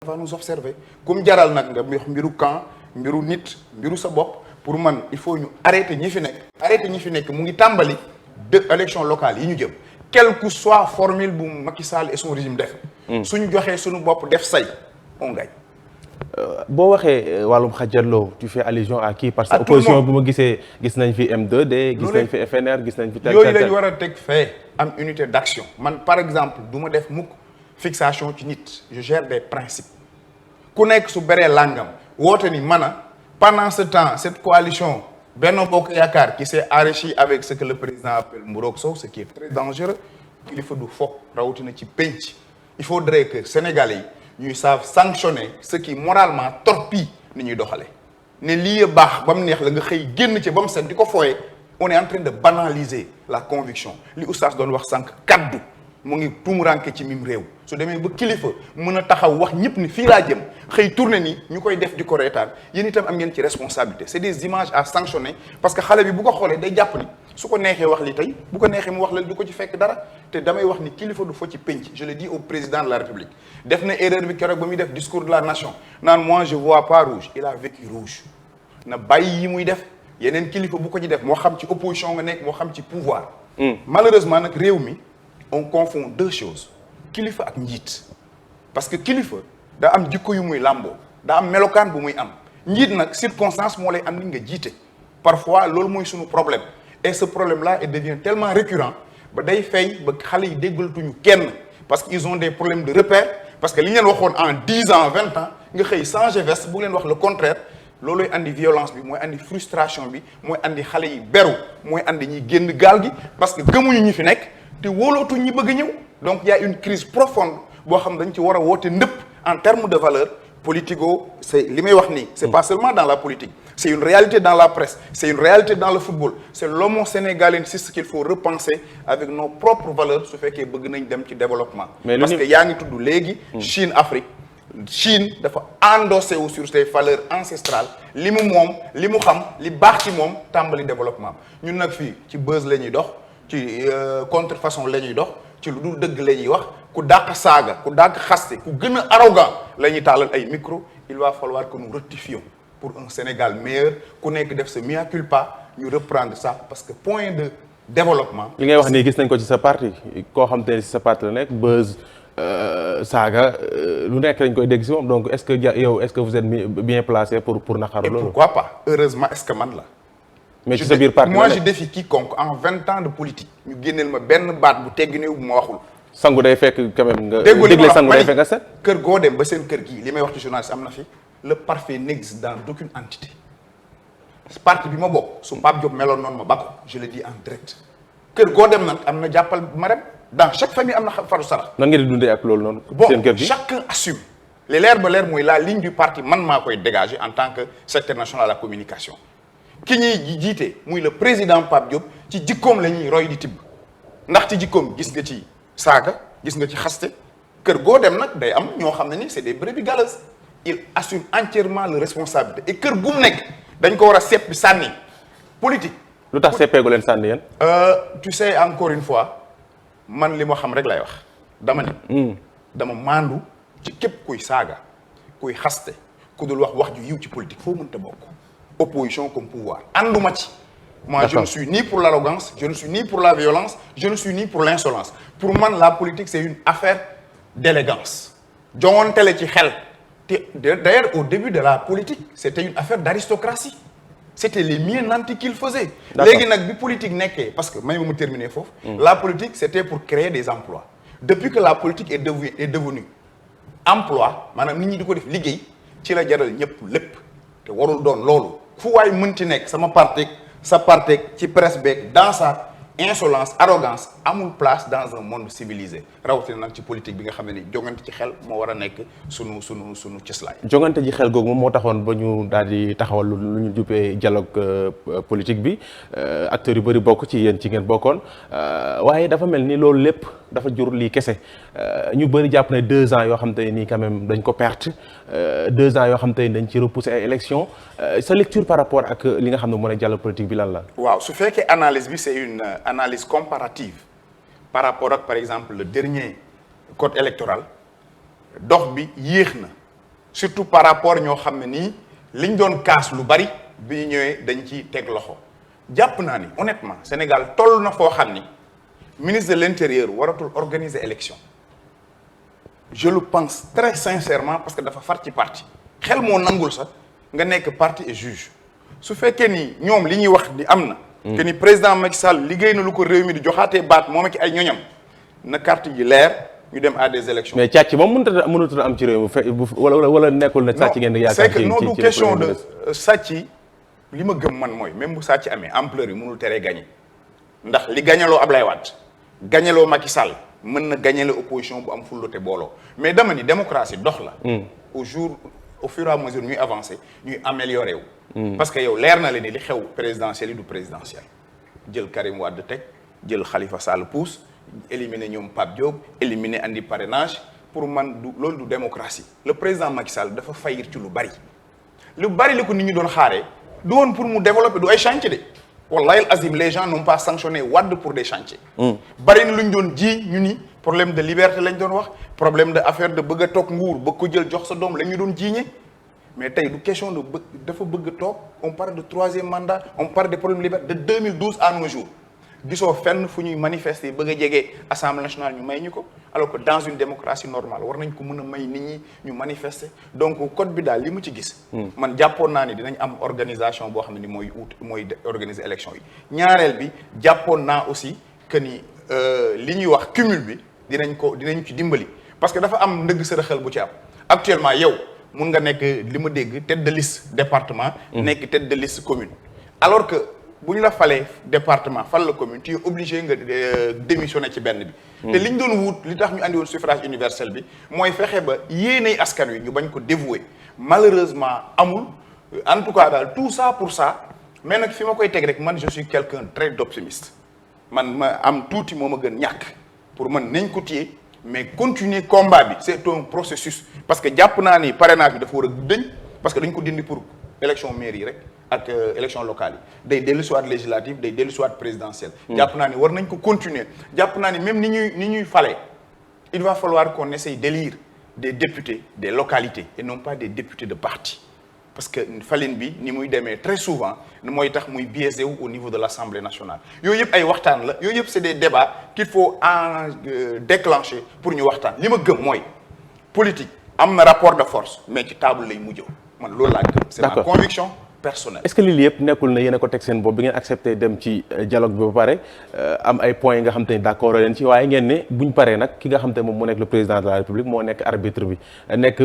va nous observer comme jaral nag nga mbiru camp mbiru nit mbiru sa bopp pour man il faut ñu arrêter ñi fi nekk mu ngi tàmbali de élection locale yi ñu jëm quelle que soit formule bu Macky Sall et son régime def suñu joxee suñu bopp def say on gagne. boo waxee wàllum xajaloo tu fais allusion à qui parce que opposition bu ma gis nañ fi M2D gis nañ fi FNR gis nañ fi yooyu lañ war a teg fee am unité d'action man par exemple du ma def mukk fixation ci nit je gère des principes ku nekk su beree langam woote ni pendant ce temps cette coalition Benno Bokk Yaakaar qui s'est enrichi avec ce que le président appelle mburoog sow ce qui est très dangereux kilifa du foog rawatina ci penc il faudrait que Sénégalais yi ñuy savent sanctionner ce qui moralement torpille ni ñuy doxale ne lii baax ba mu neex la nga xëy génn ci ba mu set di ko fooye on est en train de banaliser la conviction li oustaz doon wax sànq kaddu mu ngi tuumuranke ci mim réew su demee ba kilifa mën a taxaw wax ñëpp ni fii laa jëm xëy tourné ni ñu koy def di ko reetaan yéen itam am ngeen ci responsabilité c'est des images à sanctionner parce que xale bi bu ko xoolee day jàpp ni su ko neexee wax li tey bu ko neexee mu wax la du ko ci fekk dara te damay wax ni kilifa du fo ci penc je le dis au président de la République def na erreur bi keroog ba muy def discours de la nation naan moi je vois pas rouge il a vécu rouge na bàyyi yi muy def yeneen kilifa bu ko ci def moo xam ci opposition nga nekk moo xam ci pouvoir malheureusement nag réew mi on confond deux choses kilifa ak njiit parce que kilifa daa am jikko yu muy làmboo daa am melokaan bu muy am njiit nag circonstance moo lay am li nga jiite parfois loolu mooy suñu problème et ce problème là il devient tellement récurrent ba day feeñ ba xale yi déggalatuñu kenn parce que ils ont des problèmes de repère parce que li ñu leen waxoon en 10 ans 20 ans nga xëy changer veste bu leen wax le contraire loolooy andi violence bi mooy andi frustration bi mooy andi xale yi beru mooy andi ñi génn gaal gi parce que gëmuñu ñi fi nekk te wóolootuñ ñi bëgg a ñëw donc il y a une crise profonde boo xam dañ ci war a woote ndëpp en termes de valeur politico c'est li may wax nii c'est pas seulement dans la politique c'est une réalité dans la presse c'est une réalité dans le football c'est l'homo sénégalensis qu'il faut repenser avec nos propres valeurs su fekkee bëgg nañ dem ci développement parce que yaa ngi tudd léegi Chine Afrique Chine dafa endossé wu sur ses valeurs ancestrales li mu moom li mu xam li baax ci moom tàmbali développement ñun nag fii ci buzz la ñuy dox ci contrefaçon la ñuy dox ci lu dul dëgg la ñuy wax ku dàq saaga ku dàq xaste ku gën a arrogant la ñuy taalal ay micro il va falloir que nous rectifions pour un Sénégal meilleur ku nekk def sa mea culpa ñu reprendre ça parce que point de développement. li ngay wax nii gis nañ ko ci sa parti koo xam te ne ci sa parti la nekk buzz saaga lu nekk dañ koy dégg si moom donc est-ce que yow est-ce que vous êtes bien placé pour naqaru loolu. et pourquoi pas heureusement est-ce que man la. mais ci sa biir parti moi je défie quiconque en 20 ans de politique ñu génneel ma benn baat bu tegg néew bu ma waxul. sangu day fekk quand même nga. dégle sangu day fekk nga set. kër goo dem ba seen kër gii li may wax ci journaliste am na fi le parfait n'existe dans d'aucune entité parti bi ma bokk su Pape Diop meloon noonu ma ba ko je le dis en direct kër goo dem nag am na jàppal ma dem dans chaque famille am na faru sarax. nan ngeen di dundee ak loolu noonu. seen kër gi bon chacun assume. li leer ba leer mooy la ligne du parti man maa koy dégager en tant que secrétaire national à la communication. ki ñuy jiite muy le président Pape Diop ci jikkoom la ñuy roy di tibb ndax ci jikkoom gis nga ci saaga gis nga ci xaste kër goo dem nag day am ñoo xam ne ni c'est des brebis galeuses il assume entièrement la responsabilité et kër gu mu nekk dañ ko war a seppi sànni politique. lu tax seppeegu leen sànni yéen. tu sais encore une fois man li ma xam rek lay wax dama ne. dama maandu ci képp kuy saaga kuy xaste ku dul wax ju yiw ci politique foo mënta bokk. opposition comme pouvoir ànduma ci moi je ne suis ni pour l'arrogance je ne suis ni pour la violence je ne suis ni pour l'insolence pour man la politique c'est une affaire d'élégance joŋontele ci xel te d'ailleurs au début de la politique c'était une affaire d'aristocratie c'était les miens nantis qu'ils faisaient léegi nag bi politique nekkee parce que may ma terminer foofu la politique c'était pour créer des emplois depuis que la politique est devenue emploi maanaam nit ñi di ko def liggéey ci la jaral ñëpp lépp te warul doon loolu fu waay mënti nekk sama parti sa parti ci presse beeg dans sa insolence arrogance amul place dans un monde civilisé rawatina nag ci politique bi nga xam ne ni jongante ci xel moo war a nekk sunu cëslaay. jongante ji xel googu moom moo taxoon ba ñu daal di taxawal lu ñu juppee dialogue politique bi acteurs yu bëri bokk ci yéen ci ngeen bokkoon waaye dafa mel ni loolu lépp dafa jur lii kese ñu bëri jàpp ne 2 ans yoo xam te nii quand même dañ ko perte 2 ans yoo xam te ni dañ ci repousser ay élections sa lecture par rapport ak li nga xam ne moo ne dialogue politique bi lan la. waaw su fekkee analyse bi c'est une analyse comparative par rapport ak par exemple le dernier code électoral dox bi yéex na surtout par rapport ñoo xam ne nii liñ doon kaas lu bari bi ñu ñëwee dañ ci teg loxo jàpp naa ni honnêtement Sénégal toll na foo xam ni ministre de l'intérieur waratul organiser élection je le pense très sincèrement parce que dafa far ci parti xel moo nangul sax nga nekk parti et juge su fekkee ni ñoom li ñuy wax ni am na que ni président Macky Sall liggéey na lu ko réew mi di joxaatee baat moom ak ay ñoñam na carte yi leer ñu dem à des élections. mais càcc moom mënut a am ci réew mi wala nekkul ne sàcc ngeen di yaakaar c'est que non du question de sàcc li ma gëm man mooy même bu sàcc amee ampleur yi mënul teree gagné ndax li gañaloo Ablaye Wade gañaloo Macky Sall mën na gañale opposition bu am fullote booloo mais dama ni démocratie dox la au fur et à mesure ñuy avancer ñuy améliorer wu parce que yow leer na leen ni li xew présidentiel yi du présidentiel jël Karim Wade teg jël Khalifa Sall pousse éliminer ñoom Pape Diop éliminer andi parrainage pour man loolu du démocratie le président Macky Sall dafa fayir ci lu bari li ko nit ñi doon xaaree du woon pour mu développer du ay chantier de wallahi azim les gens n'ont pas sanctionné Wade pour des chantiers bari na lu ñu doon ji ñu ni problème de liberté lañ doon wax problème de affaire de bëgg a toog nguur bëgg ko jël jox sa doom la ñu doon jiiñe mais tey du question de dafa bëgg toog on parle de troisième mandat on parle des problèmes de liberté de 2012 à nos jours gisoo fenn fu ñuy manifester bëgg a jege assemblée nationale ñu may ñu ko alors que dans une démocratie normale war nañ ko mën a may nit ñi ñu manifester donc code bi daal li mu ci gis man jàppoon naa ni dinañ am organisation boo xam ne ni mooy organiser élection yi ñaareel bi jàppoon naa aussi que ni li ñuy wax cumul bi dinañ ci dimbali parce que dafa am ndëgg sërëxal bu ci am actuellement yow mun nga nekk li ma dégg tête de liste département nekk tête de liste commune alors que bu ñu la falee département fal la commune tu es obligé nga démissionner ci benn bi te li ñu doon wut li tax ñu andi woon suffrage universel bi mooy fexe ba yéenay askan wi ñu bañ ko dévouer malheureusement amul en tout cas daal tout ça pour ça mais nag fi ma koy teg rek man je suis quelqu'un très d'optimiste man ma am tuuti moo ma gën ñàkk pour man nañ ko téye mais continuer combat bi c'est un processus parce que jàpp naa ni parrainage bi dafa war a dëñ parce que dañ ko dindi pour élection mairie rek ak élection locale yi day dellu siwaat législative day dellu siwaat présidentielle jàpp naa ni war nañ ko continuer jàpp naa ni même ni ñuy falee il va falloir qu'on essaye d'élire des députés des localités et non pas des députés de parti parce que falin bi ni muy demee très souvent mooy tax muy biaisé wu au niveau de l'Assemblée nationale yooyu yëpp ay waxtaan la yooyu yëpp c'est des débats qu'il faut déclencher pour ñu waxtaan li ma gëm mooy politique am na rapport de force mais ci table lay mujjëw man loolu laa gëm c'est ma conviction personnelle. Est-ce que lii yëpp nekkul na yéen a ko teg seen bopp bi ngeen accepté dem ci dialogue bi ba pare am ay points yi nga xam te ni d'accord leen ci waaye ngeen ne buñ paree nag ki nga xam te moom moo nekk le président de la République moo nekk arbitre bi nekk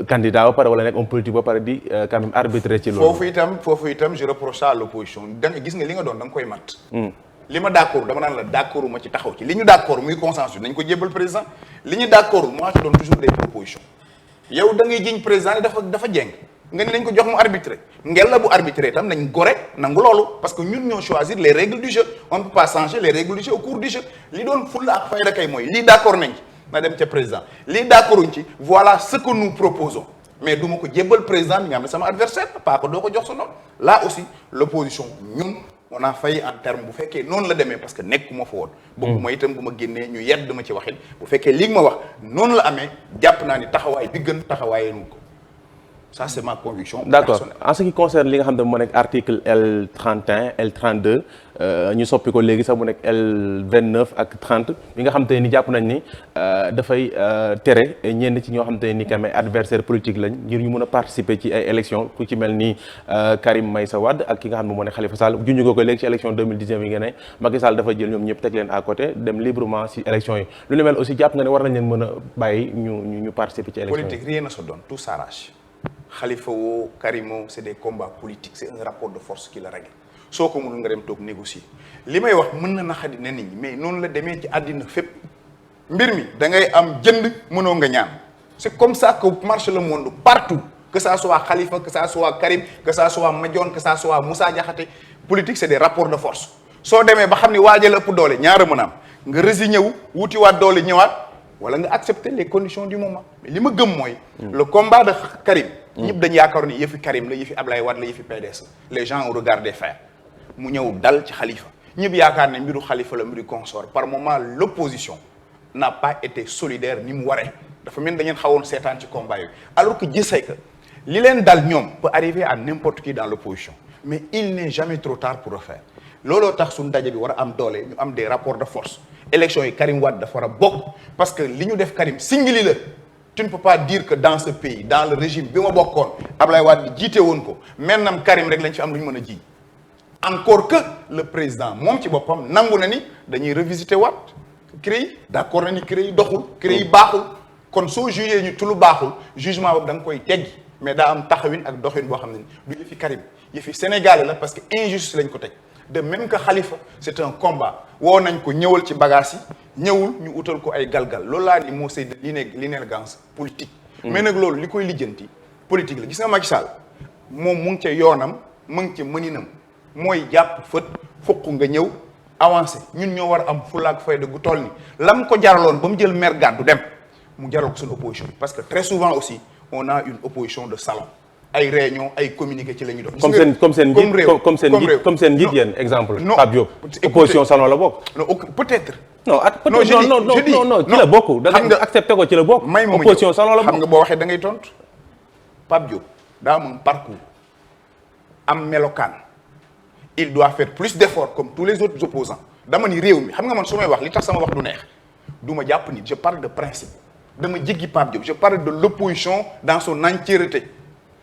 candidat ba pare wala nekk homme politique ba pare di quand même arbitrer ci loolu. foofu itam je reproche ça à l'opposition da nga gis nga li nga doon da nga koy mat. li ma d'accord dama naan la d'accord ma ci taxaw ci li ñu d'accord muy consensus nañ ko jébbal président li ñu d'accord moi je donne toujours des propositions yow da ngay jiñ président ni dafa jeng nga ni nañ ko jox mu arbitrer ngel la bu arbitrer itam nañ gore nangu loolu parce que ñun ñoo choisir les règles du jeu on ne peut pas changer les règles du jeu au cours du jeu li doon fulla ak fayda kay mooy lii d'accord nañ ci na dem ca président lii d'accorduñ ci voilà ce que nous proposons mais du ma ko jébbal président bi nga xam ne sama adversaire pas que doo ko jox sa noonu là aussi l'opposition ñun on a failli en terme bu fekkee noonu la demee parce que nekkuma fa woon bëgguma itam bu ma génnee ñu yedd ma ci waxit bu fekkee li nga ma wax noonu la amee jàpp naa ni taxawaay bi gën taxawaayee ko ça c'est ma conviction. D'accord. personnelle. En ce qui concerne li nga xam ne moo nekk article L31 L32 ñu soppi ko léegi sax mu nekk L29 ak 30 bi nga xam te ni jàpp nañ ni dafay tere ñenn ci ñoo xam te ni quand même adversaire politique lañ ngir ñu mën a participer ci ay élections ku ci mel ni Karim Meïssa Wade ak ki nga xam ne moo nekk Khalifa Sall junj ko léegi ci élection 2019 yi nga ne Macky Sall dafa jël ñoom ñëpp teg leen à côté dem librement ci élections yi lu ni mel aussi jàpp nga ne war nañ leen mën a bàyyi ñu participer ci élections yi. Politique rien ne se donne tout s'arrache. Khalifa woo Karimo c'est des combats politiques c'est un rapport de force qui la règle soo ko mënul nga dem toog négocier li may wax mën na naxadi ne nit ñi mais noonu la demee ci àddina fépp mbir mi da ngay am jënd mënoo nga ñaan c'est comme ça que marche le monde partout que ça soit Khalifa que ça soit Karim que ça soit Madione que ça soit Moussa Diakhaté politique c'est des rapports de force soo demee ba xam ni waajal ëpp doole ñaara mën a am nga résigné wu wutiwaat doole ñëwaat wala nga accepter les conditions du moment mais li ma gëm mooy le combat de Karim ñëpp dañu yaakaar ni yëfi Karim la yëfi Ablaye Wade la yëfi PDS la les gens ont regardé faire mu ñëw dal ci Khalifa ñëpp yaakaar ne mbiru Khalifa la mbiru consort par moment l'opposition n'a pas été solidaire ni mu waree dafa mel da ngeen xawoon seetaan ci combat yi alors que Dieu sait que li leen dal ñoom peut arriver à n'importe qui dans l'opposition mais il n'est jamais trop tard pour refaire looloo tax suñu daje bi war a am doole ñu am des rapports de force élection yi Karim Wade dafa war a bokk parce que li ñu def Karim singili la tu ne peux pas dire que dans ce pays dans le régime bi ma bokkoon Ablaye Wade jiite woon ko maintenant Karim rek lañ fi am lu ñu mën a ji encore que le président moom ci boppam nangu na ni dañuy revisiter waat CREI d'accord na ni CREI doxul CREI baaxul kon soo jugee ñu lu baaxul jugement boobu da nga koy teggi mais daa am taxawin ak doxin boo xam ne du yëfi Karim yëfi Sénégalais la parce que injustice lañ ko teg de même que Khalifa c'est un combat woo nañ ko ñëwal ci bagage yi ñëwul ñu utal ko ay galgal loolu laa ni moo c'est de l'inélégance politique mais nag loolu li koy lijjanti politique la gis nga Macky Sall moom mu ngi ca yoonam mu ngi ca mëninam mooy jàpp fët fukk nga ñëw avancé ñun ñoo war a am fulla ak fayda gu toll ni lam ko jaraloon ba mu jël mer gàddu dem mu jaral ko suñu opposition parce que très souvent aussi on a une opposition de salon ay réunion ay communiqué ci la ñuy dox. comme seen njiit yéen exemple. non Pape Diop opposition salon la bokk. non peut-être. non ci la bokk. da nga accepté ko ci la bokk. may ma opposition salon la bokk xam nga boo waxee da ngay tontu Pape Diop daa am un parcours am melokaan il doit faire plus d'efforts comme tous les autres opposants dama ni réew mi xam nga man su may wax li tax sama wax du neex du ma jàpp ni je parle de principe dama jéggi Pape Diop je parle de l'opposition dans son entièreté.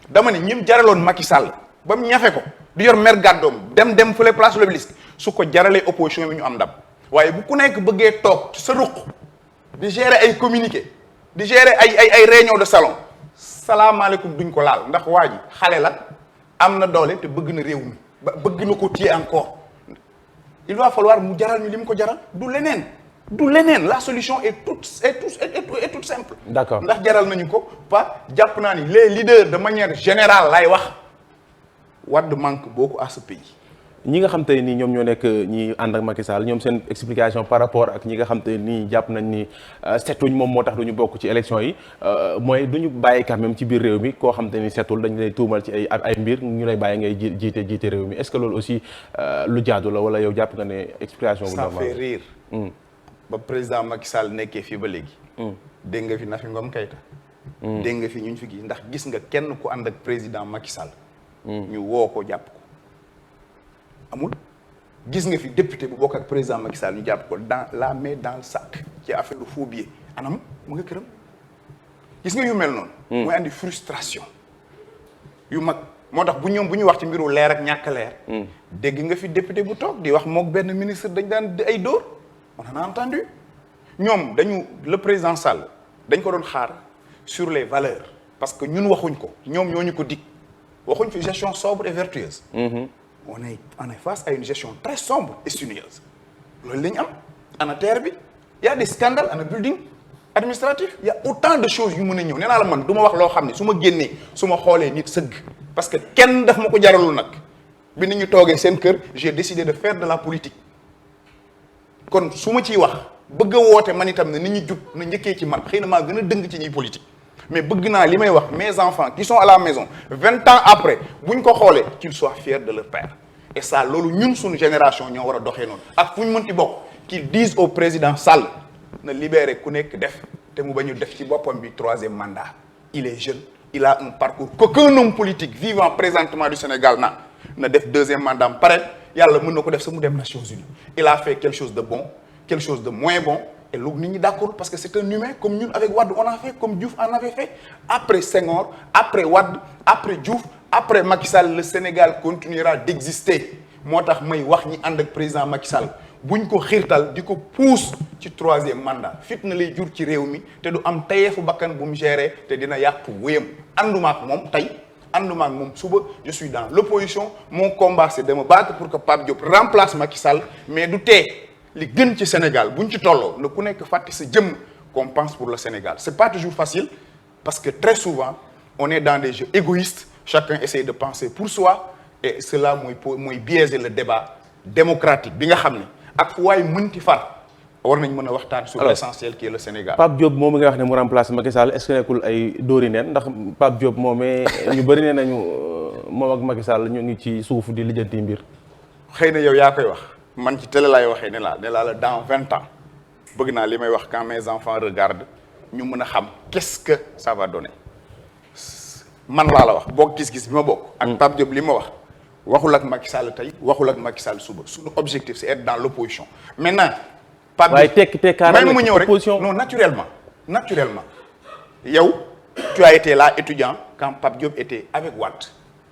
dama ne ñim jaraloon Macky Sall ba mu ñafe ko di yor mer gàddoom dem fële place de l'Obélisque su ko jaralee opposition bi ñu am ndam waaye bu ku nekk bëggee toog ci sa ruq di gérer ay communiqué di gérer ay réunion de salon salaamaaleykum duñ ko laal ndax waa ji xale la am na doole te bëgg na réew mi ba bëgg na ko téye encore il va falloir mu jaral ñu li mu ko jaral du leneen la solution est toute simple. D'accord ndax jaral nañu ko pas jàpp naa ni les leaders de manière générale lay wax Wade manque beaucoup à ce pays. ñi nga xam te ni ñoom ñoo nekk ñi ànd ak Macky Sall ñoom seen explication par rapport ak ñi nga xam te ni jàpp nañ ni setuñ moom moo tax duñu bokk ci élection yi mooy duñu bàyyi quand même ci biir réew mi koo xam te ni setul dañu lay tuumal ci ay mbir ñu lay bàyyi ngay jiite réew mi est-ce que loolu aussi lu jaadu la wala yow jàpp nga ne explication bu normal ça fait rire. ba président Macky Sall nekkee fii ba léegi. dégg nga fi Nafi Ngom Keïta. dégg nga fi ñu fi gis ndax gis nga kenn ku ànd ak président Macky Sall. ñu woo ko jàpp ko. amul gis nga fi député bu bokk ak président Macky Sall ñu jàpp ko dans la main dans le sac ci affaire faux billet anam mu nga këram. gis nga yu mel noonu. mooy andi frustration yu mag moo tax bu ñuy wax ci mbiru leer ak ñàkk leer. dégg nga fi député bu toog di wax mook benn ministre dañ daan ay dóor. on en a entendu ñoom le président Sall dañ ko doon xaar sur les valeurs parce que ñun waxuñ ko ñoom ñoo ñu ko dig waxuñ fi gestion sobre et vertueuse. on est face à une gestion très sombre et sinueuse loolu la ñu am ana terre bi y a des scandales ana building administratif y a autant de choses yu mën a ñëw nee naa la man du ma wax loo xam ne su ma génnee su ma xoolee nit sëgg parce que kenn daf ma ko jaralul nag bi nit ñu toogee seen kër j'ai décidé de faire de la politique. kon su ma ciy wax bëgg a woote man itam ne nit ñi jub na njëkkee ci man xëy na maa gën a dëng ci ñuy politique mais bëgg naa li may wax mes enfants qui sont à la maison 20 ans après buñ ko xoolee qu'ils soient fiers de leur père et ça loolu ñun suñu génération ñoo war a doxee noonu ak fu ñu mënti bokk qu'ils disent au président Sall na libérer ku nekk def te mu bañu def ci boppam bi 3e mandat il est jeune il a un parcours qu'aucun homme politique vivant présentement du Sénégal na def 2e mandat pare yàlla mën na ko def sa mu dem Nations Unies il a fait quelque chose de bon quelque chose de moins bon et loolu nit ñi d'accord parce que c'est un humain comme ñun avec Wade on a fait comme Diouf en avait fait après Senghor après Wade après Diouf après Macky Sall le Sénégal continuera d'exister moo tax may wax ñi ànd ak président Macky Sall buñ ko xiirtal di ko pousse ci 3e mandat fitna lay jur ci réew mi te du am tayeefu bakkan bu mu gérer te dina yàq wéyam ànduma ak moom tey ànduma ak moom suba je suis dans l'opposition mon combat c'est de me battre pour que Pape Diop remplace Macky Sall mais du tee li gën ci Sénégal buñ ci tolloo na ku nekk fàtte sa jëmm qu'on pense pour le Sénégal c'est pas toujours facile parce que très souvent on est dans des jeux égoïstes chacun essaie de penser pour soi et cela mooy biaiser le débat démocratique bi nga xam ne ak fu waay mënti far war nañ mën a waxtaan sur l'essentiel qui est le Sénégal. Pape Diop moom nga wax ne mu remplace Macky Sall est-ce que nekkul ay dóori neen ndax Pape Diop moomee ñu bëri nee nañu moom ak Macky Sall ñu ngi ci suuf di lijjanti mbir. xëy na yow yaa koy wax man ci télé laay waxee ne laa la dans 20 ans bëgg naa li may wax quand mes enfants regardent ñu mën a xam qu'est-ce que ça va donner man laa la wax bokk gis-gis bi ma bokk. ak Pape Diop li ma wax waxul ak Macky Sall tey waxul ak Macky Sall suba suñu objectif c'est être dans l'opposition maintenant. Pape waaye tekkaaral may ma ñëw rek non naturellement yow tu as été là étudiant quand Pape Diop était avec Wade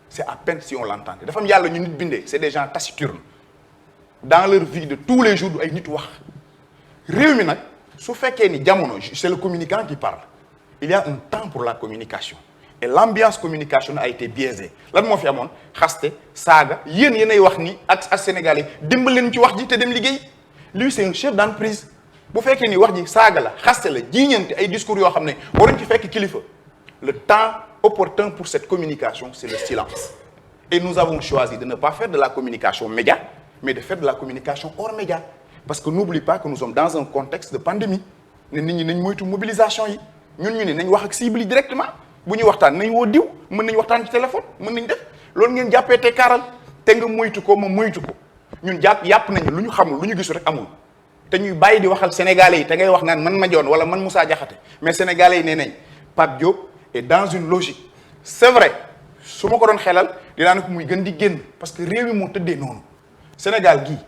c'est à peine si on l'entend dafa am yàlla ñu nit bindee c'est des gens taciturnes dans leur vie de tous les jours du ay nit wax réew mi nag su fekkee ni jamono c'est le communicant qui parle il y a un temps pour la communication et l'ambiance communication a été biaisée lan moo fi amoon xaste saaga yéenay wax ni ak Sénégalais dimbal leen ci wax ji te dem liggéey lui c'est un chef d'entreprise bu fekkee ni wax ji saaga la xaste la jiiñante ay discours yoo xam ne waruñ ci fekk kilifa le temps opportun pour cette communication c'est le silence et nous avons choisi de ne pas faire de la communication média mais de faire de la communication hors média parce que n'oublie pas que nous sommes dans un contexte de pandémie ne nit ñi nañ moytu mobilisation yi ñun ñu ne nañ wax ak cible yi directement bu ñuy waxtaan nañ woo diw mën nañ waxtaan ci téléphone mën nañ def loolu ngeen jàppee te kaaral te nga moytu ko ma moytu ko ñun yàpp nañu lu ñu xamul lu ñu gisul rek amul te ñuy bàyyi di waxal sénégalais yi te ngay wax naan man Madione wala man Moussa Diakhaté mais sénégalais yi nee nañ Pape Diop est dans une logique c'est vrai su ma ko doon xelal dinaa ne ko muy gën di génn parce que réew mi moo tëddee noonu Sénégal gii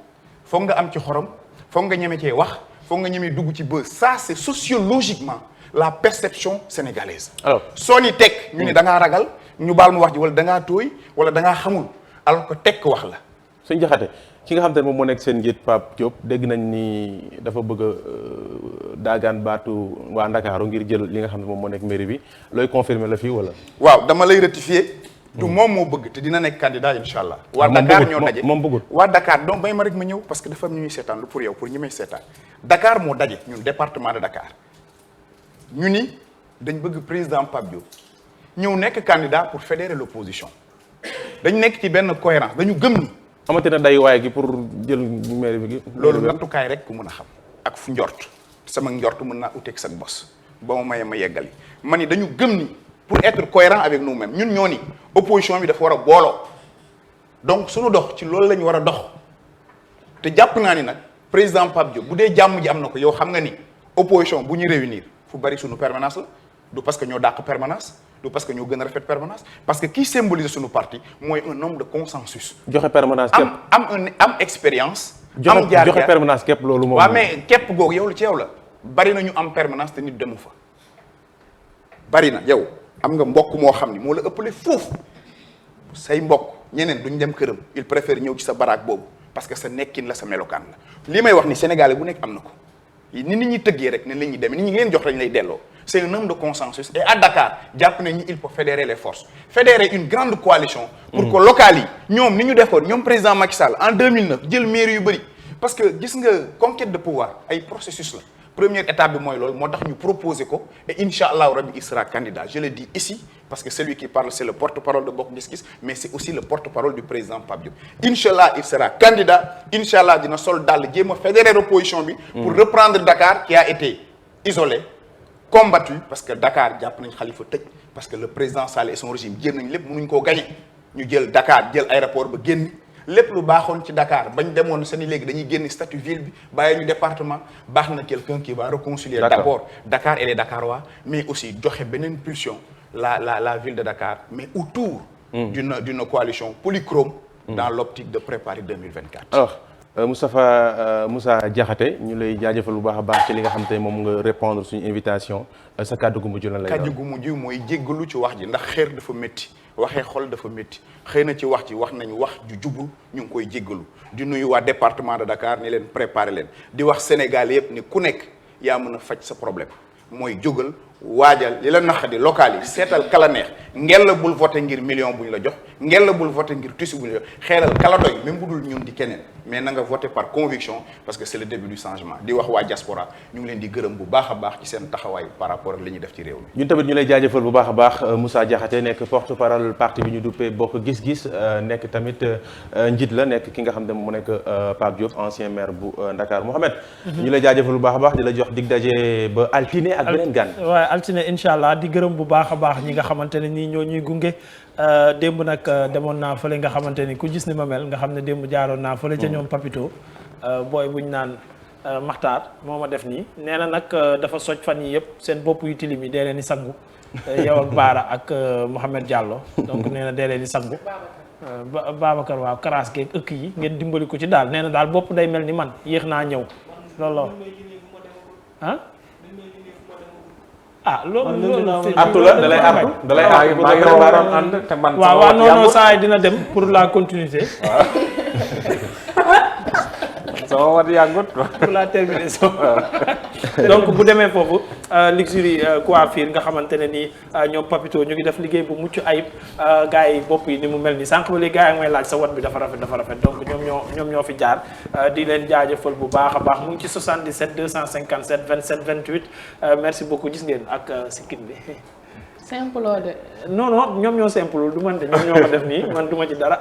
foog nga am ci xorom foog nga ñeme cee wax foog nga ñeme dugg ci bës ça c'est sociologiquement la perception sénégalaise. alors soo ni tekk ñu ne da ngaa ragal ñu baal mu wax ji wala da ngaa tooy wala da ngaa xamul alors que tekk wax la. sëñ Diakhaté ki nga xam te ne moom moo nekk seen njiit Pape Diop dégg nañ ni dafa bëgg a daagaan baatu waa Ndakaaru ngir jël li nga xam ne moom moo nekk mairie bi looy confirmer la fii wala. waaw dama lay rectifier. du moom moo bëgg te dina nekk candidat incha allah. waa Dakar ñoo daje moom bëggul waa Dakar donc may ma rek ma ñëw parce que dafa am ñu ñuy seetaan lu pour yow pour ñi may seetaan Dakar moo daje ñun département de Dakar ñu ni dañ bëgg président Pape Diop ñëw nekk candidat pour fédérer l'opposition dañ nekk ci benn cohérence dañu gëm ni. xamante ne day waaye gi pour jël mairie bi. loolu nattukaay rek ku mën a xam ak fu njort sama njort mën naa uteeg sa bos ba ma mayee ma yeggali ma ni dañu gëm ni pour être cohérent avec nous-mêmes ñun ñoo ni opposition bi dafa war a booloo donc suñu dox ci loolu la ñu war a dox te jàpp naa ni nag président Pape Diop bu dee jàmm ji am na ko yow xam nga ni opposition bu ñu réunir fu bari suñu permanence la du parce que ñoo dàq permanence du parce que ñoo gën a rafet permanence parce que kii symbolise suñu parti mooy un homme de consensus. joxe permanence képp am expérience. am jaar joxe permanence képp loolu moom. waaw mais képp googu yow la ci yow la bari na ñu am permanence te nit demu fa bari na yow am nga mbokk moo xam ni moo la ëppale foofu say mbokk ñeneen duñ dem këram il préfère ñëw ci sa baraak boobu parce que sa nekkin la sa melokaan la li may wax ni Sénégalais bu nekk am na ko ni nit ñi tëggee rek ne la ñuy demee nit ñi leen jox lañ lay delloo. c'est un homme de consensus et à Dakar jàpp nañu il faut fédérer les forces fédérer une grande coalition pour que locales yi ñoom ni ñu defoon ñoom président Macky Sall en 2009 jël mairie yu bëri parce que gis nga conquête de pouvoir ay processus la première étape bi mooy loolu moo tax ñu proposer ko et incha allahu rabbi il sera candidat je le dis ici parce que celui qui parle c'est le porte-parole de Bokk Gis Gis mais c'est aussi le porte-parole du président Pape Diop incha allah il sera candidat incha allah dina sol dàll jéem a fédérer opposition bi pour reprendre Dakar qui a été isolé combattu parce que Dakar jàpp nañ Khalifa tëj parce que le président Sall et son régime jël nañ lépp mënuñ koo gagner ñu jël Dakar jël aéroport ba génn lépp lu baaxoon ci Dakar bañ demoon seen i léegi dañuy génn statut ville bi bàyyi ñu département baax na quelqu'un qui va réconcilier d'abord Dakar et les Dakarois mais aussi joxe beneen pulsion la ville de Dakar mais autour d'une coalition polychrome dans l'optique de préparer 2024 alors Moussa Diakhaté ñu lay jaajëfal bu baax a baax ci li nga xam te moom nga répondre suñu invitation sa kàddu gu mujj lan lay doon. kàddu gu mujj mooy jéggalu ci wax ji ndax xeer dafa métti waxee xol dafa métti xëy na ci wax ji wax nañu wax ju jubul ñu ngi koy jéggalu di nuyu waa département de Dakar ni leen préparer leen di wax Sénégal yëpp ni ku nekk yaa mën a faj sa problème mooy jógal waajal li la naqadi local yi seetal kala neex ngel la bul voté ngir million bu ñu la jox ngel la bul voté ngir tissu bu ñu la jox xeeral kala doy même bu dul ñun di keneen mais na nga voté par conviction parce que c'est le début du changement di wax waa diaspora ñu ngi leen di gërëm bu baax a baax ci seen taxawaay par rapport ak li ñuy def ci réew mi. ñun tamit ñu lay jaajëfal bu baax a baax Moussa Diakhaté nekk porte-parole parti bi ñu duppee Bokk Gis Gis nekk tamit njiit la nekk ki nga xam ne mu nekk Pape Diop ancien maire bu Dakar Mohamed. ñu lay jaajëfal bu baax a baax di la jox dig daje ba altine ak beneen gan. altine incha allah di gërëm bu baax a baax ñi nga xamante ne nii ñoo ñuy gunge démb nag demoon naa fële nga xamante ni ku gis ni ma mel nga xam ne démb jaaroon naa fële ca ñoom Papito booy buñ naan Maxtaar moo ma def nii nee na nag dafa soj fan yi yëpp seen bopp yu tilim yi dee leen di sangu yow ak Baara ak Mouhamed Diallo donc nee na dee leen di sangu Babacar waaw karaas geeg ëkk yi ngeen dimbali ko ci daal nee na daal bopp day mel ni man yéex naa ñëw looloo loolu artu la dalay artu dalay artu maa ngi waroon ànd te man waaw non saa yi dina dem pour la continuité sama wat yàggut pour la terminaison donc bu demee foofu luxury coiffure nga xamante ne nii ñoom Papito ñu ngi def liggéey bu mucc ayib gars yi bopp yi ni mu mel ni sànq ba léegi gars yi may laaj sa wat bi dafa rafet donc ñoom ñoo fi jaar di leen jaajëfal bu baax a baax mu ngi ci 77 257 27 28 merci beaucoup gis ngeen ak sikkin bi simple de. non ñoom ñoo simple du man de ñoom ñoo ko def nii man du ma ci dara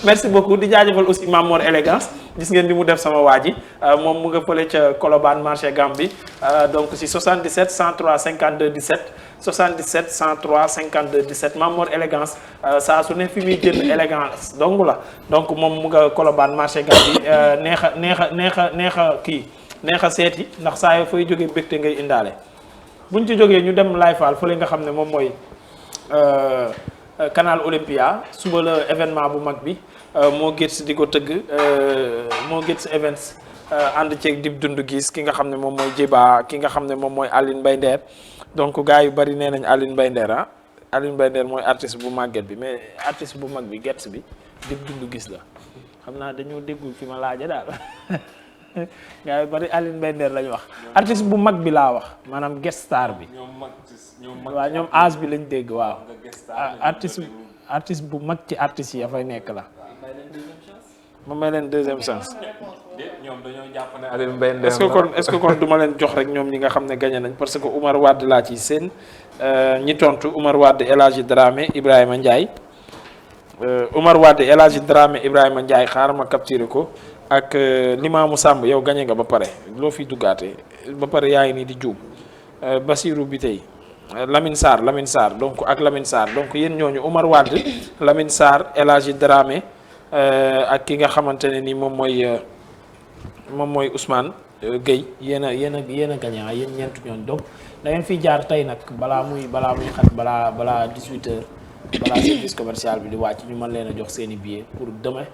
merci beaucoup di jaajëfal aussi Mamor élégance gis ngeen ni mu def sama waa ji moom mu nga fële ca Colobane marché Gambie donc si 77 103 52 17 77 103 52 17 Mamor élégance saa su ne fi muy jënd élégance dong la donc moom mu nga Colobane marché Gambie neex a seeti ndax saa yoo fay jógee mbégte ngay indaale. buñ ci jógee ñu dem Laye Fall fële nga xam ne moom mooy Canal Olympia suba la événement bu mag bi moo gét di ko tëgg moo gét events ànd ceeg Dip Doundou Guiss ki nga xam ne moom mooy Djiba ki nga xam ne moom mooy Aline Mbaye Nder donc gars yu bari nee nañ Aline Mbaye Nder Aline Mbaye Nder mooy artiste bu màgget bi mais artiste bu mag bi gets bi Dip Doundou Guiss la xam naa dañoo déggul fi ma laaja daal gaa yi bari Aline Mbaye Nder lañu wax artiste bu mag bi laa wax maanaam guest star bi waaw ñoom âge bi lañ dégg waaw artiste bu mag ci artistes yi dafay nekk la ma may leen deuxième chance ñoom dañoo jàpp ne Aline Mbaye Nder est-ce que kon du ma leen jox rek ñoom ñi nga xam ne gagné nañ parce que Oumar Wade laa ci seen ñi tontu Oumar Wade El Hadji Dramé Ibrahima Ndiaye Oumar Wade El Hadji Dramé Ibrahima Ndiaye xaaral ma capturé ko ak Limamou Samb yow gagné nga ba pare loo fi duggaatee ba pare yaa ngi nii di juub Basirou bi tey Lamine Sarr donc ak Lamine Sarr donc yéen ñooñu Oumar Wade Lamine Sarr El Hadji Dramé ak ki nga xamante ne ni moom mooy Ousmane Gueye yéen a gagné yéen ñeent ñooñu donc da ngeen fiy jaar tey nag balaa muy xat balaa 18h balaa service commercial bi di wàcc ñu mën leen a jox seen i billets pour demain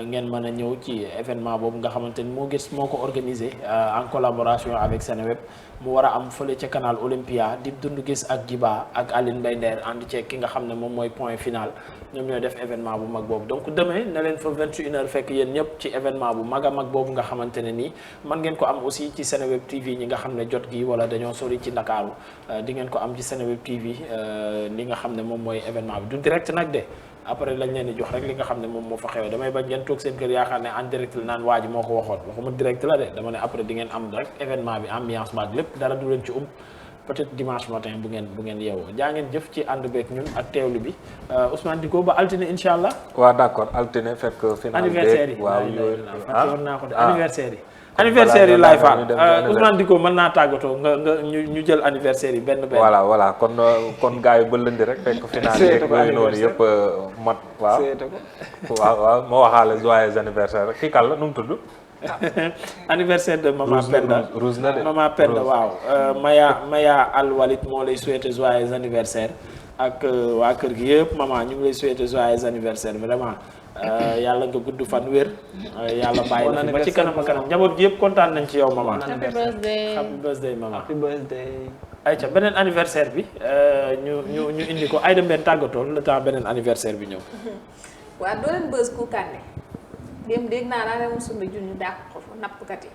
ngeen mën a ñëw ci événement boobu nga xamante ni moo ko organisé en collaboration avec Seneweb mu war a am fële ca Canal Olympia Dip Doundou Guiss ak Djiba ak Aline Mbaye Nder ànd ceeg ki nga xam ne moom mooy point final ñoom ñooy def événement bu mag boobu donc demain na leen fa 21h fekk yéen ñëpp ci événement bu mag a mag boobu nga xamante ne nii man ngeen ko am aussi ci Seneweb TV ñi nga xam ne jot gi wala dañoo sori ci Ndakaaru di ngeen ko am ci Seneweb TV li nga xam ne moom mooy événement bi du direct nag de après lañ leen di jox rek li nga xam ne moom moo fa xewee damay bañ ngeen toog seen kër yaakaar ne en direct la naan waa ji moo ko waxoon waxuma direct la de dama ne après di ngeen am rek événement bi ambiance maag lépp dara du leen ci peut-être dimanche matin bu ngeen yeewoo jaa ngeen jëf ci ànd beeg ñun ak teewlu bi Ousmane Diko ba altine incha allah. waaw d'accord altine fekk final anniversaire yi waaw yooyu war naa ko de anniversaire yi laay faal Ousmane Diko mën naa tàggatoo nga ñu jël anniversaire yi benn. voilà kon gars yi ba lëndi rek fekk final yeeg yooyu noonu yëpp mat waaw moo waxaale joyeux anniversaire kii kàll nu mu tudd. anniversaire de Mama Penda Rose na de Mama Penda waaw Maya Al Walid moo lay souhaiter joyeux anniversaire ak waa kër gi yëpp maman ñu ngi lay souhaiter joyeux anniversaire vraiment yàlla nga gudd fan wér yàlla bàyyi na fi ba ci kanam njaboot gi yëpp kontaan nañ ci yow maman. happy birthday maman. happy birthday. ayca beneen anniversaire bi ñu indi ko Aïda Mbène tàggatoo le temps beneen anniversaire bi ñëw. waaw doo leen bës ku kànne dem dégg naa daa demoon sumba jun ñu dàq ko fa nappkat yi.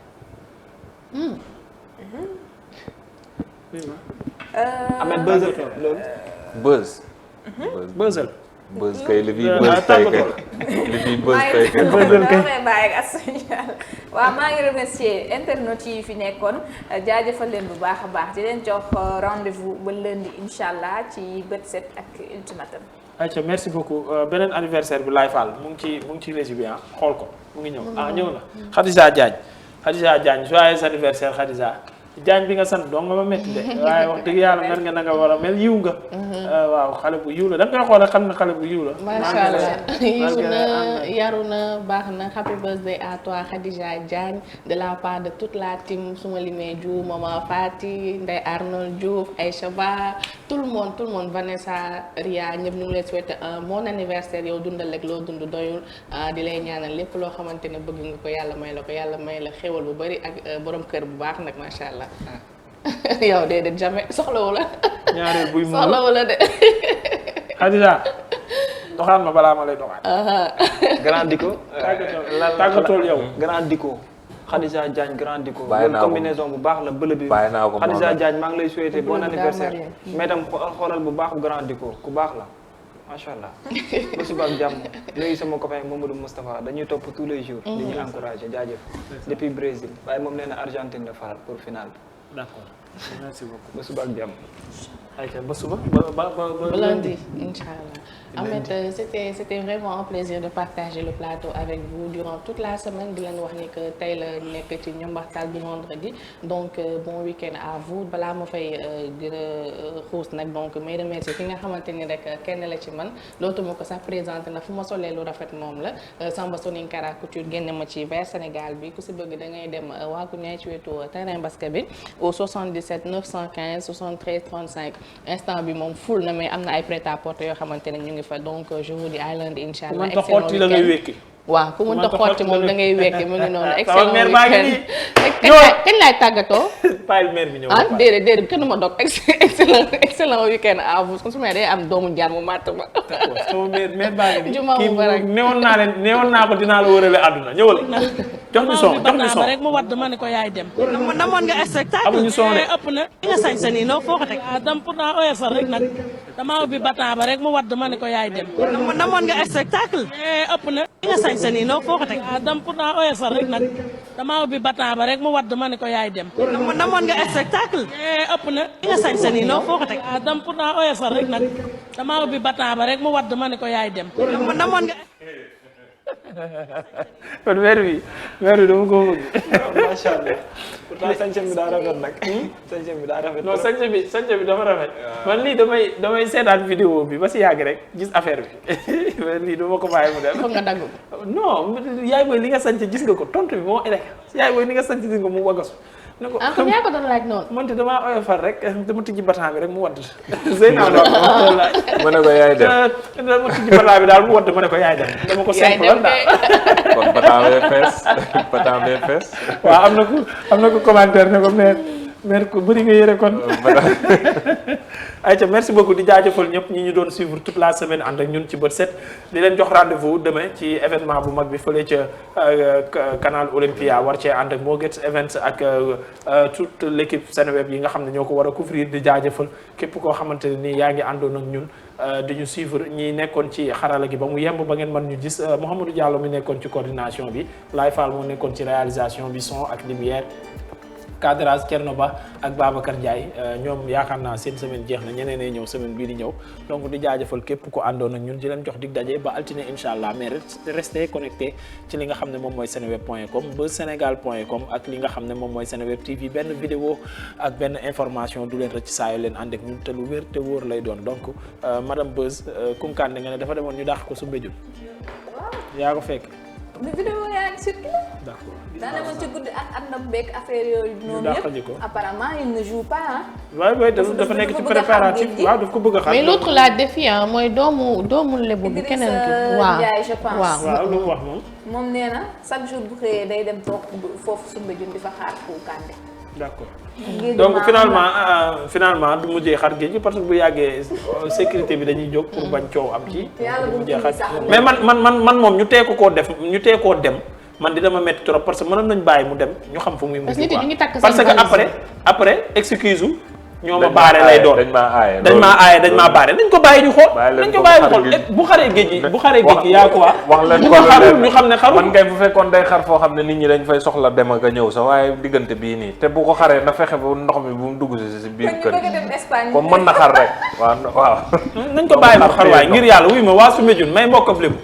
Ahmed bësal loolu. bësal. bës kay li fi bës kay li fi bës kay waaw maa ngi remercier internautes yi fi nekkoon jaajëfal leen bu baax a baax di leen jox rendez-vous ba lundi incha allah ci bët set ak ultimatum. ayca merci beaucoup beneen anniversaire bi Laye Fall mu ngi ci régie bi xool ko mu ngi ñëw ñëw na Khadija Diagne joyeux anniversaire Khadija jaañ bi nga sant doo nga ma métti de waaye wax dëgg yàlla mel nga na nga war a mel yiw nga waaw xale bu yiw la da nga koy xool xam ne xale bu yiw la macha allah yiw na yaru na baax na happy birthday à toi Khadija Diagne de la part de toute la team suma limee Diouf Maman Fati Ndeye Arnold Diouf Aïcha Ba tout le monde Vanessa Ria ñëpp ñu ngi lay souhaiter un bon anniversaire yow dundal rek loo dund doyul di lay ñaanal lépp loo xamante ne bëgg nga ko yàlla may la ko yàlla may la xéwal bu bari ak borom kër bu baax nag macha allah. yow déedéet jamais soxlawu la. ñaareel buy muur soxlawu la de. Khadija doxaan ma balaa ma lay doxaan. Grand Diko. tàggatool yow. Grand Diko. Khadija Diagne Grand Diko. bàyyi naa ko combinaison bu baax la bële bi. bàyyi naa ko Khadija Diagne maa ngi lay souhaiter bon anniversaire. mais tam xoolal bu baax Grand Diko ku baax la macha allah. ba suba ak jàmm nuyu sama copain Mamadou Moustapha dañuy topp tous les jours. di ñu encourager jaajëf. depuis Brésil waaye moom nee na Argentine la faral pour finale bi. d'accord merci beaucoup. ba suba ak jàmm. ayca ba suba ba lundi inchallah. Ahmed, c'était vraiment un plaisir de partager le plateau avec vous durant toute la semaine di leen wax ni que tey la nekk ci njombaxtal bi vendredi donc bon week-end à vous balaa ma fay gën a xuus nag donc may remercier ki nga xamante ni rek kenn la ci man dootuma ko sax présenté na fu ma solee lu rafet moom la Samba Soninkara Couture génne ma ci vers Sénégal bi ku si bëgg da ngay dem waaku ñaay ci wetu terrain basket bi au 77 915 73 35 instant bi moom full na mais am na ay prêt-à-porter yoo xamante ne ñu ngi fa donc je vous dis à lundi inchallah excellent week-end. la ngay wékki waaw ku mënta xotti moom da ngay wekki mu ngi noonu excellent week-end kañ laay tàggatoo bàyyil mère bi ñëw ah déedéet kenn ma dog excellent week-end à vous su ma day am doomu jaan mu màtt ma sama mère baa ngi Juma kii mubarak. newoon naa ko dinaa la wërale àdduna ñëwal jox ñu son rek mu wadd ma ne ko yaay dem namoon nga spectacle amuñu son de ëpp na nga sañ sa nii loo foo ko teg dam pourtant oyofal rek nag dama ubbi batan ba rek mu wadd ma ne ko yaay dem namoon nga spectacle ëpp na nga sañ sa nii loo foo ko teg dam pourtant oyofal rek nag dama ubbi batan ba rek mu wadd ma ne ko yaay dem namoon nga spectacle ëpp na nga sañ sa nii loo foo ko teg dam pourtant oyofal rek nag dama ubbi batan ba rek mu wadd ma ne ko yaay dem namoon nga kon weer bi dama ko bëgg macha allah pourtant sañse bi daa rafet nag. sañse bi daa rafet. non sañse bi dafa rafet man lii damay seetaan vidéo bi ba si yàgg rek gis affaire bi mais lii dama ko bàyyi mu dem. foog nga dagg non yaay booy li nga sañse gis nga ko tontu bi moo elek yaay booy li nga sañse gis nga mu wagasu. ne ko ah comme yaa ko doon laaj noonu. man te damaa oyofal rek dama tijji bataan bi rek mu wadd. Zeyna la ma ne ko yaay dem dama tijji bataan bi daal mu wadd ma ne ko yaay dem. dama ko simple daal kon bataan bee fees. waaw am na ko commentaire ne ko mère ko bëri nga yére kon. ayca merci beaucoup di jaajëfal ñëpp ñi ñu doon suivre toute la semaine ànd ak ñun ci bët set di leen jox rendez-vous demain ci événement bu mag bi fële ca canal Olympia war cee ànd ak Mo Gates Events ak toute l'équipe Seneweb yi nga xam ne ñoo ko war a couvrir di jaajëfal képp koo xamante ne nii yaa ngi àndoon ak ñun di ñu suivre ñi nekkoon ci xarala gi ba mu yemb ba ngeen mën ñu gis Mouhamadou Diallo mi nekkoon ci coordination bi Laye Fall moo nekkoon ci réalisation bi son ak lumière cadrage Thierno Ba ak Babacar Ndiaye ñoom yaakaar naa seen semaine jeex na ñeneen ñëw semaine bii di ñëw donc di jaajëfal képp ko àndoon ak ñun di leen jox dig daje ba altine incha allah mais restez connecté ci li nga xam ne moom mooy seneweb.com ba sénégal.com ak li nga xam ne moom mooy Seneweb TV benn vidéo ak benn information du leen rëcc saa yoo leen ànd ak ñun te lu wér te wóor lay doon donc madame Beuz Koungkandé nga ne dafa demoon ñu dàq ko su mbéjul yaa ko fekk. mais vidéo yaa ngi circulé. d'accord daanaka ci guddi ak àndam beeg affaire yooyu noonu yëpp apparemment il ne joue pas ah. waaye dafa nekk ci préparatif waaw daf ko bëgg a xam. mais l'autre la défi mooy doomu lebu bi keneen ki. waaw Ndiaye je pense waaw lu mu wax moom. moom nee na chaque jour bu xëyee day dem toog foofu Soumbédioune di fa xaar Koungkandé. d'accord donc finalement du mujjee xar géej gi parce que bu yàggee sécurité bi dañuy jóg pour bañ coow am ci. du mujjee xar mais man moom ñu tee koo dem man di dama métti trop parce que mënoon nañu bàyyi mu dem ñu xam fu muy mujj parce que après excuse ñoo ma baare lay doon dañ maa baare nañ ko bàyyi ñu xool bu xaree géej gi yaa ko wax leen ko ñu xam ne xaru man ngay bu fekkoon day xar foo xam ne nit ñi dañ fay soxla dem ak a ñëw sax waaye diggante bii nii te bu ko xaree na fexe ba ndox mi bu mu dugg si biir kër comme mën na xar rek waaw nañ ko bàyyi mu xar waaye ngir yàlla wuy ma waa Soumbédioune may mbokkam lébu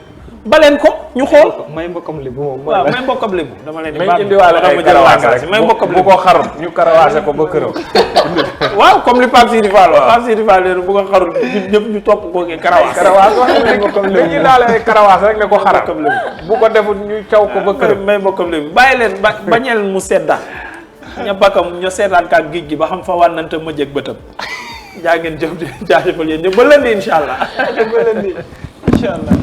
baleen ko ñu xool. may mbokkam lébu moom. waaw may mbokkam lébu dama leen di. may indiwaale ay karawaas rek may mbokkam bu ko xarul ñu karawaase ko ba këram. waaw comme li Pape Sidi Fall. waaw Pape Sidi Fall leen bu ko xarul ñëpp ñu topp ko karawaas. karawaas wax may mbokkam lébu dañuy daale ay karawaas rek ne ko xaral. bu ko defut ñu caw ko ba këram. may mbokkam lébu bàyyi leen bañeel mu sedda ña bakkam ña seetaan kaak géej gi ba xam fa wànnante ma jëg bëtam jaa ngeen jëf jaajëfal yéen ñëpp ba lundi incha allah ba lundi incha allah